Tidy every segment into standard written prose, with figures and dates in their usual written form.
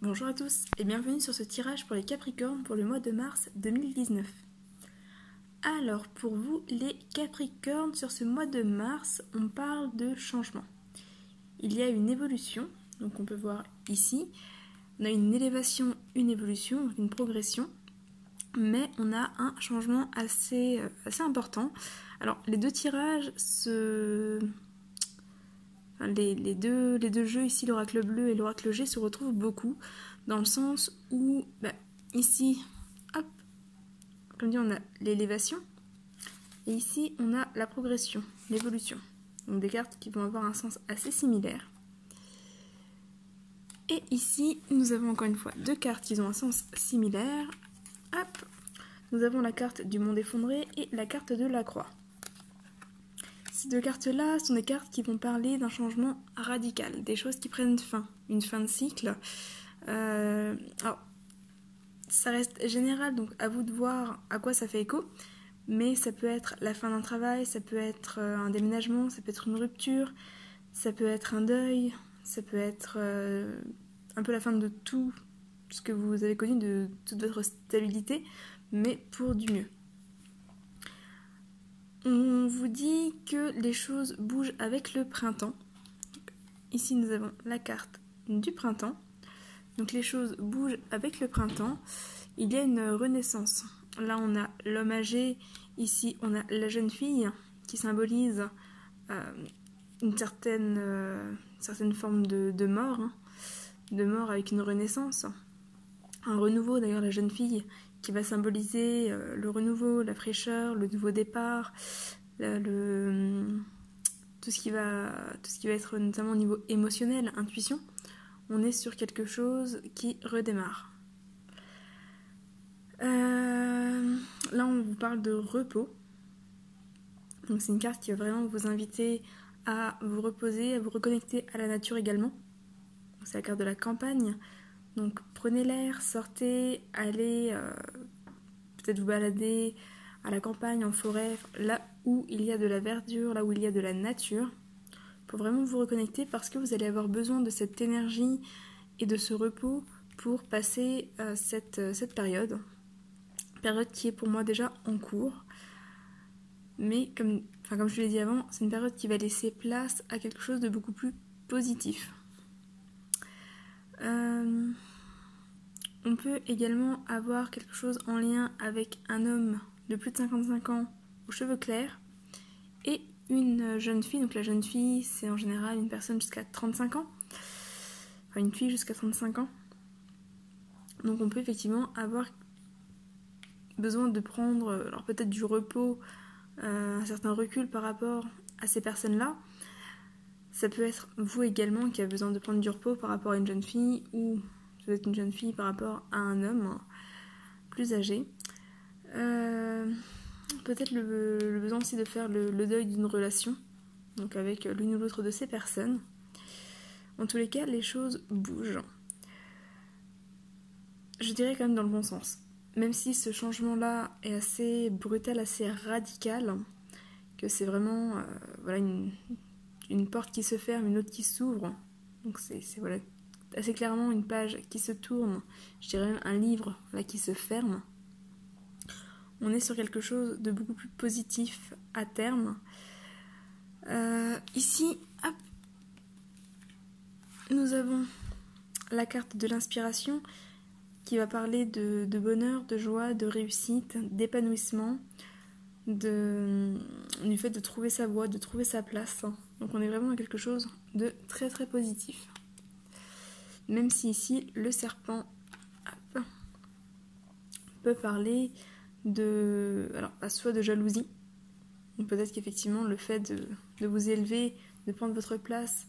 Bonjour à tous et bienvenue sur ce tirage pour les Capricornes pour le mois de mars 2019. Alors pour vous les Capricornes, sur ce mois de mars, on parle de changement. Il y a une évolution, donc on peut voir ici, on a une élévation, une évolution, une progression, mais on a un changement assez important. Alors les deux tirages les deux jeux ici, l'oracle bleu et l'oracle G, se retrouvent beaucoup dans le sens où ici, hop, comme dit, on a l'élévation et ici on a la progression, l'évolution. Donc des cartes qui vont avoir un sens assez similaire. Et ici nous avons encore une fois deux cartes qui ont un sens similaire. Hop, nous avons la carte du monde effondré et la carte de la croix. Ces deux cartes-là sont des cartes qui vont parler d'un changement radical, des choses qui prennent fin, une fin de cycle. Alors, ça reste général, donc à vous de voir à quoi ça fait écho, mais ça peut être la fin d'un travail, ça peut être un déménagement, ça peut être une rupture, ça peut être un deuil, ça peut être un peu la fin de tout ce que vous avez connu, de toute votre stabilité, mais pour du mieux. On vous dit que les choses bougent avec le printemps. Ici, nous avons la carte du printemps. Donc les choses bougent avec le printemps. Il y a une renaissance. Là, on a l'homme âgé. Ici, on a la jeune fille qui symbolise une certaine forme de mort. De mort avec une renaissance. Un renouveau, d'ailleurs, la jeune fille qui va symboliser le renouveau, la fraîcheur, le nouveau départ, tout ce qui va être notamment au niveau émotionnel, intuition. On est sur quelque chose qui redémarre. Là, on vous parle de repos. Donc c'est une carte qui va vraiment vous inviter à vous reposer, à vous reconnecter à la nature également. C'est la carte de la campagne. Donc prenez l'air, sortez, allez peut-être vous balader à la campagne, en forêt, là où il y a de la verdure, là où il y a de la nature, pour vraiment vous reconnecter parce que vous allez avoir besoin de cette énergie et de ce repos pour passer cette période qui est pour moi déjà en cours. Mais comme je l'ai dit avant, c'est une période qui va laisser place à quelque chose de beaucoup plus positif. On peut également avoir quelque chose en lien avec un homme de plus de 55 ans aux cheveux clairs et une jeune fille. Donc la jeune fille, c'est en général une personne jusqu'à 35 ans. Enfin, une fille jusqu'à 35 ans. Donc on peut effectivement avoir besoin de prendre alors peut-être du repos, un certain recul par rapport à ces personnes-là. Ça peut être vous également qui avez besoin de prendre du repos par rapport à une jeune fille ou peut-être une jeune fille par rapport à un homme plus âgé. Peut-être le besoin aussi de faire le deuil d'une relation, donc avec l'une ou l'autre de ces personnes. En tous les cas, les choses bougent. Je dirais quand même dans le bon sens. Même si ce changement-là est assez brutal, assez radical, que c'est vraiment une porte qui se ferme, une autre qui s'ouvre. Donc c'est assez clairement une page qui se tourne, je dirais même un livre là qui se ferme. On est sur quelque chose de beaucoup plus positif à terme. Ici, hop, nous avons la carte de l'inspiration qui va parler de bonheur, de joie, de réussite, d'épanouissement, du fait de trouver sa voie, de trouver sa place. Donc on est vraiment dans quelque chose de très très positif. Même si ici, le serpent peut parler soit de jalousie. Donc peut-être qu'effectivement, le fait de vous élever, de prendre votre place,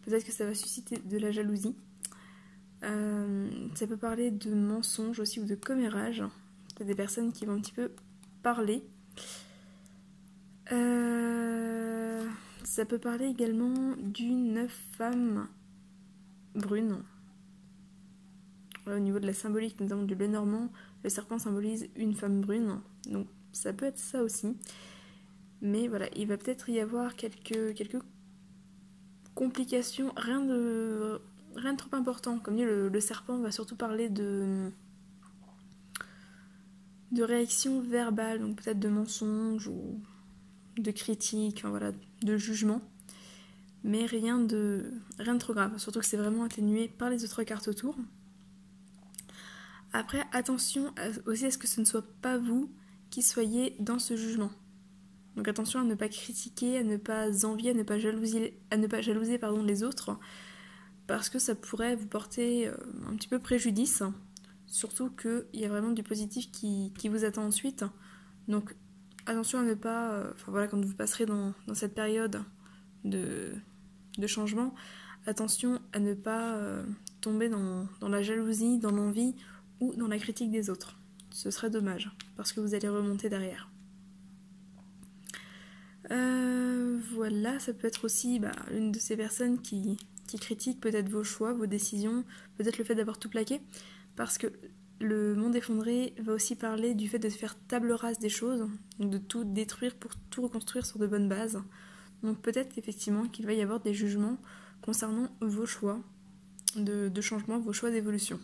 peut-être que ça va susciter de la jalousie. Ça peut parler de mensonges aussi ou de commérage. Il y a des personnes qui vont un petit peu parler. Ça peut parler également d'une femme brune. Au niveau de la symbolique, notamment du Lenormand, le serpent symbolise une femme brune. Donc ça peut être ça aussi. Mais voilà, il va peut-être y avoir quelques complications, rien rien de trop important. Comme dit, le serpent va surtout parler de réactions verbales, donc peut-être de mensonges ou de critiques, enfin, voilà, de jugement. Mais rien de trop grave, surtout que c'est vraiment atténué par les autres cartes autour. Après, attention aussi à ce que ce ne soit pas vous qui soyez dans ce jugement. Donc attention à ne pas critiquer, à ne pas envier, à ne pas jalouser les autres, parce que ça pourrait vous porter un petit peu préjudice, surtout qu'il y a vraiment du positif qui vous attend ensuite. Donc attention à ne pas, quand vous passerez dans cette période de changement, attention à ne pas tomber dans la jalousie, dans l'envie ou dans la critique des autres. Ce serait dommage, parce que vous allez remonter derrière. Voilà, ça peut être aussi une de ces personnes qui critique peut-être vos choix, vos décisions, peut-être le fait d'avoir tout plaqué, parce que le monde effondré va aussi parler du fait de faire table rase des choses, donc de tout détruire pour tout reconstruire sur de bonnes bases. Donc peut-être effectivement qu'il va y avoir des jugements concernant vos choix de changement, vos choix d'évolution.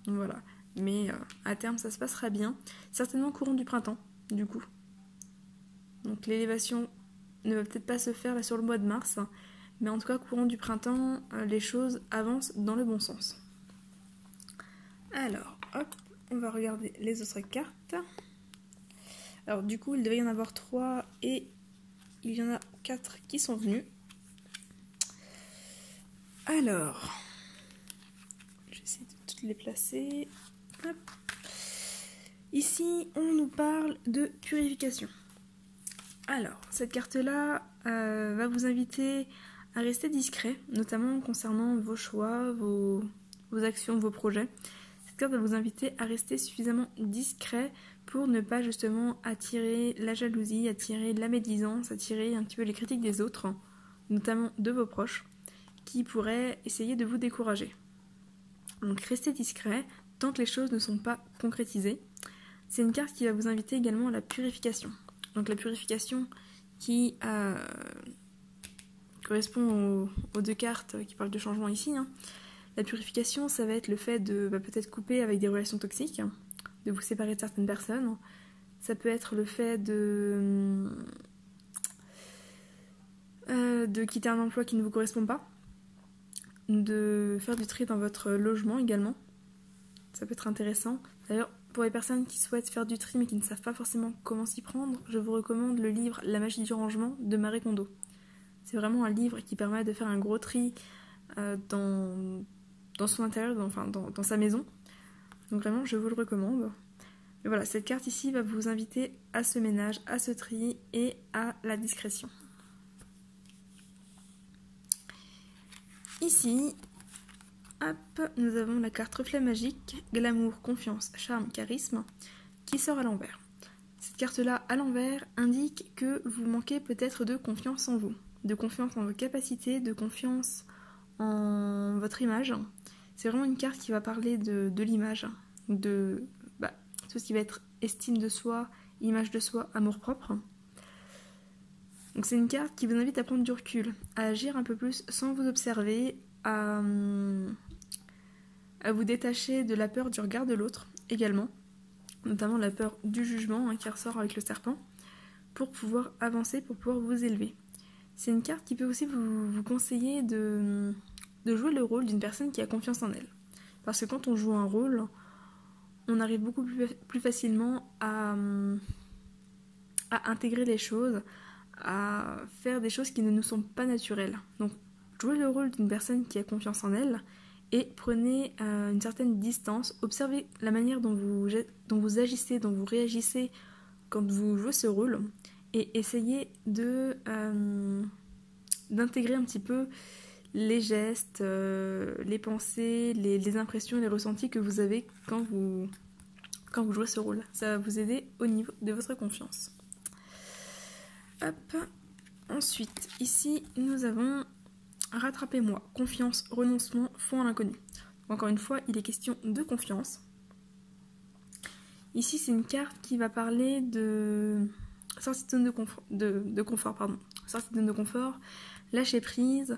Donc voilà, mais à terme ça se passera bien, certainement courant du printemps, du coup. Donc l'élévation ne va peut-être pas se faire là sur le mois de mars, mais en tout cas courant du printemps, les choses avancent dans le bon sens. Alors, hop, on va regarder les autres cartes. Alors du coup, il devait y en avoir 3 et il y en a 4 qui sont venus. Alors, j'essaie de toutes les placer. Hop. Ici, on nous parle de purification. Alors, cette carte-là va vous inviter à rester discret, notamment concernant vos choix, vos actions, vos projets. Cette carte va vous inviter à rester suffisamment discret pour ne pas justement attirer la jalousie, attirer la médisance, attirer un petit peu les critiques des autres, notamment de vos proches, qui pourraient essayer de vous décourager. Donc restez discret tant que les choses ne sont pas concrétisées. C'est une carte qui va vous inviter également à la purification. Donc la purification qui correspond aux 2 cartes qui parlent de changement ici. La purification, ça va être le fait de peut-être couper avec des relations toxiques, de vous séparer de certaines personnes. Ça peut être le fait de quitter un emploi qui ne vous correspond pas, de faire du tri dans votre logement également. Ça peut être intéressant. D'ailleurs, pour les personnes qui souhaitent faire du tri mais qui ne savent pas forcément comment s'y prendre, je vous recommande le livre La magie du rangement de Marie Kondo. C'est vraiment un livre qui permet de faire un gros tri dans son intérieur, dans sa maison. Donc vraiment, je vous le recommande. Mais voilà, cette carte ici va vous inviter à ce ménage, à ce tri et à la discrétion. Ici, hop, nous avons la carte reflet magique, glamour, confiance, charme, charisme, qui sort à l'envers. Cette carte-là, à l'envers, indique que vous manquez peut-être de confiance en vous, de confiance en vos capacités, de confiance en votre image. C'est vraiment une carte qui va parler de l'image, de tout ce qui va être estime de soi, image de soi, amour-propre. Donc c'est une carte qui vous invite à prendre du recul, à agir un peu plus sans vous observer, à vous détacher de la peur du regard de l'autre également, notamment la peur du jugement qui ressort avec le serpent, pour pouvoir avancer, pour pouvoir vous élever. C'est une carte qui peut aussi vous conseiller de jouer le rôle d'une personne qui a confiance en elle. Parce que quand on joue un rôle, on arrive beaucoup plus facilement à intégrer les choses, à faire des choses qui ne nous sont pas naturelles. Donc, jouez le rôle d'une personne qui a confiance en elle et prenez une certaine distance, observez la manière dont vous agissez, dont vous réagissez quand vous jouez ce rôle et essayez d'intégrer un petit peu les gestes, les pensées, les impressions, les ressentis que vous avez quand vous jouez ce rôle. Ça va vous aider au niveau de votre confiance. Hop. Ensuite, ici, nous avons Rattrapez-moi, confiance, renoncement, foi en l'inconnu. Encore une fois, il est question de confiance. Ici, c'est une carte qui va parler de sortie de zone de confort, sortie de zone de confort, lâcher prise.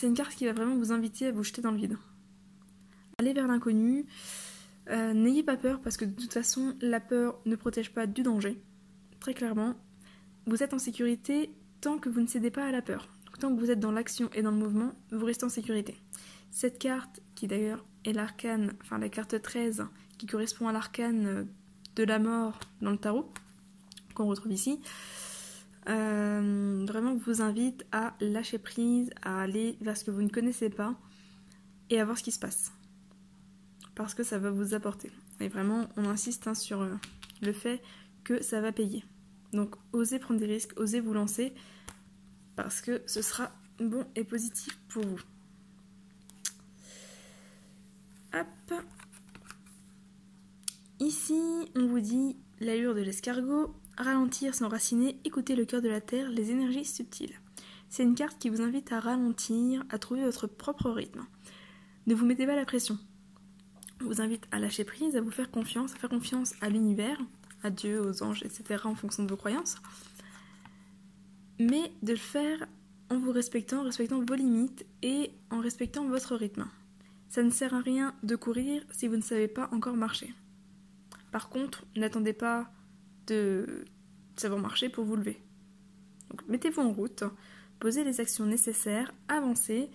c'est une carte qui va vraiment vous inviter à vous jeter dans le vide. Allez vers l'inconnu, n'ayez pas peur parce que de toute façon, la peur ne protège pas du danger. Très clairement, vous êtes en sécurité tant que vous ne cédez pas à la peur. Donc, tant que vous êtes dans l'action et dans le mouvement, vous restez en sécurité. Cette carte, qui d'ailleurs est l'arcane, enfin la carte 13, qui correspond à l'arcane de la mort dans le tarot, qu'on retrouve ici, vraiment vous invite à lâcher prise, à aller vers ce que vous ne connaissez pas et à voir ce qui se passe. Parce que ça va vous apporter. Et vraiment, on insiste sur le fait que ça va payer. Donc, osez prendre des risques, osez vous lancer, parce que ce sera bon et positif pour vous. Hop. Ici, on vous dit l'allure de l'escargot, ralentir, s'enraciner, écouter le cœur de la terre, les énergies subtiles. C'est une carte qui vous invite à ralentir, à trouver votre propre rythme. Ne vous mettez pas la pression. On vous invite à lâcher prise, à vous faire confiance à l'univers, à Dieu, aux anges, etc. en fonction de vos croyances. Mais de le faire en vous respectant vos limites et en respectant votre rythme. Ça ne sert à rien de courir si vous ne savez pas encore marcher. Par contre, n'attendez pas de savoir marcher pour vous lever. Donc, mettez-vous en route, posez les actions nécessaires, avancez,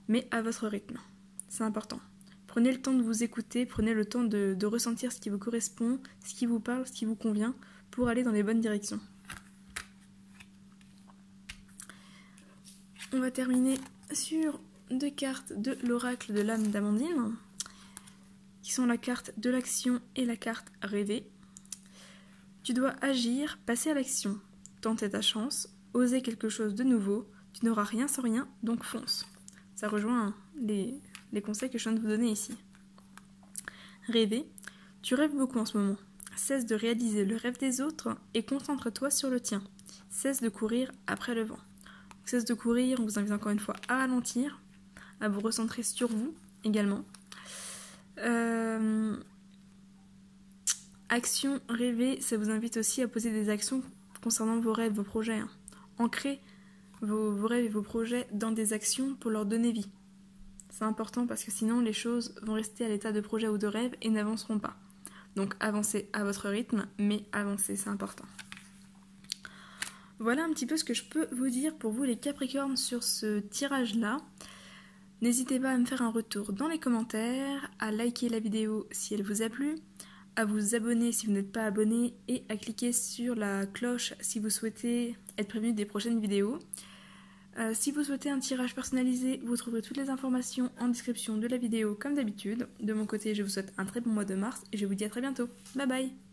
mais à votre rythme. C'est important. Prenez le temps de vous écouter, prenez le temps de ressentir ce qui vous correspond, ce qui vous parle, ce qui vous convient, pour aller dans les bonnes directions. On va terminer sur 2 cartes de l'oracle de l'âme d'Amandine, qui sont la carte de l'action et la carte rêver. Tu dois agir, passer à l'action, tenter ta chance, oser quelque chose de nouveau, tu n'auras rien sans rien, donc fonce. Ça rejoint les conseils que je viens de vous donner ici. Rêver, tu rêves beaucoup en ce moment. Cesse de réaliser le rêve des autres et concentre-toi sur le tien. Cesse de courir après le vent. Donc, cesse de courir, on vous invite encore une fois à ralentir, à vous recentrer sur vous également. Action, rêver, ça vous invite aussi à poser des actions concernant vos rêves, vos projets. Ancrez vos rêves et vos projets dans des actions pour leur donner vie. C'est important parce que sinon les choses vont rester à l'état de projet ou de rêve et n'avanceront pas. Donc avancez à votre rythme, mais avancez, c'est important. Voilà un petit peu ce que je peux vous dire pour vous les Capricornes sur ce tirage-là. N'hésitez pas à me faire un retour dans les commentaires, à liker la vidéo si elle vous a plu, à vous abonner si vous n'êtes pas abonné et à cliquer sur la cloche si vous souhaitez être prévenu des prochaines vidéos. Si vous souhaitez un tirage personnalisé, vous trouverez toutes les informations en description de la vidéo comme d'habitude. De mon côté, je vous souhaite un très bon mois de mars et je vous dis à très bientôt. Bye bye!